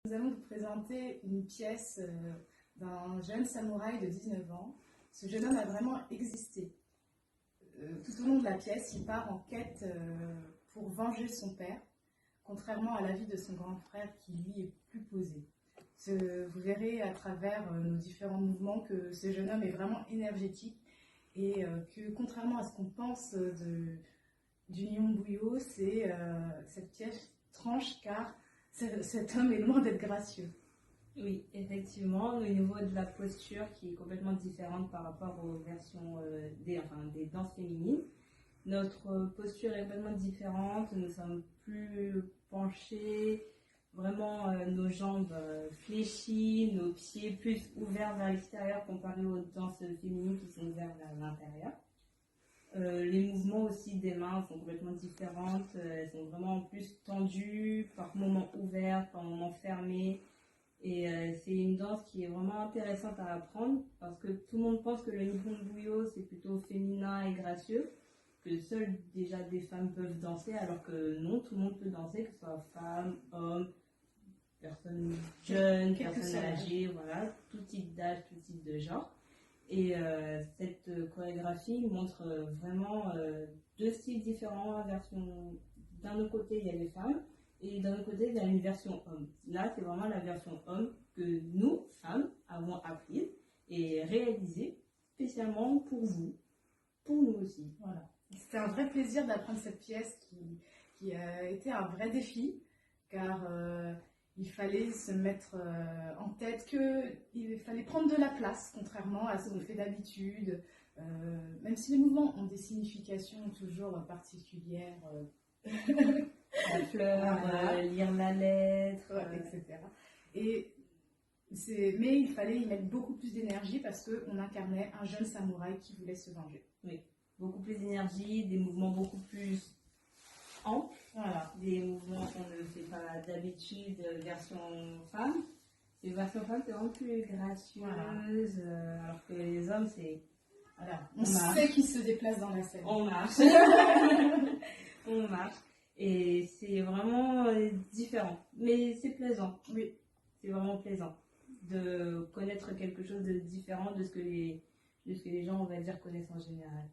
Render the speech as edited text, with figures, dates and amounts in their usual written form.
Nous allons vous présenter une pièce d'un jeune samouraï de 19 ans. Ce jeune homme a vraiment existé. Tout au long de la pièce, il part en quête pour venger son père, contrairement à la vie de son grand frère qui, lui, est plus posé. Vous verrez à travers nos différents mouvements que ce jeune homme est vraiment énergétique et que, contrairement à ce qu'on pense du Nihon Buyo, cette pièce tranche car cet homme est loin d'être gracieux. Oui, effectivement, au niveau de la posture qui est complètement différente par rapport aux versions des danses féminines. Notre posture est complètement différente, nous sommes plus penchés, vraiment nos jambes fléchies, nos pieds plus ouverts vers l'extérieur comparé aux danses féminines qui sont ouverts vers l'intérieur. Les mouvements aussi des mains sont complètement différentes, elles sont vraiment plus tendues, par moments ouvertes, par moments fermées. Et c'est une danse qui est vraiment intéressante à apprendre parce que tout le monde pense que le Nihon Buyo c'est plutôt féminin et gracieux, que seules déjà des femmes peuvent danser, alors que non, tout le monde peut danser, que ce soit femme, homme, personne jeune, personne âgée, voilà, tout type d'âge, tout type de genre. Et cette chorégraphie montre vraiment deux styles différents. D'un autre côté, il y a les femmes, et d'un autre côté, il y a une version homme. Là, c'est vraiment la version homme que nous, femmes, avons apprise et réalisée spécialement pour vous, pour nous aussi. Voilà. C'était un vrai plaisir d'apprendre cette pièce qui a été un vrai défi, car il fallait se mettre en tête qu'il fallait prendre de la place, contrairement à ce qu'on fait d'habitude. Même si les mouvements ont des significations toujours particulières, La fleur, voilà. Lire la lettre, etc. Mais il fallait y mettre beaucoup plus d'énergie parce qu'on incarnait un jeune samouraï qui voulait se venger. Oui, beaucoup plus d'énergie, des mouvements beaucoup plus amples, voilà. Des mouvements qu'on ne fait pas d'habitude, version femme. Les versions femmes, c'est vraiment plus gracieuse, voilà. Alors que les hommes, c'est... Voilà. On sait qu'ils se déplacent dans la scène. On marche. On marche. Et c'est vraiment différent. Mais c'est plaisant. Oui, c'est vraiment plaisant de connaître quelque chose de différent de ce que les gens, on va dire, connaissent en général.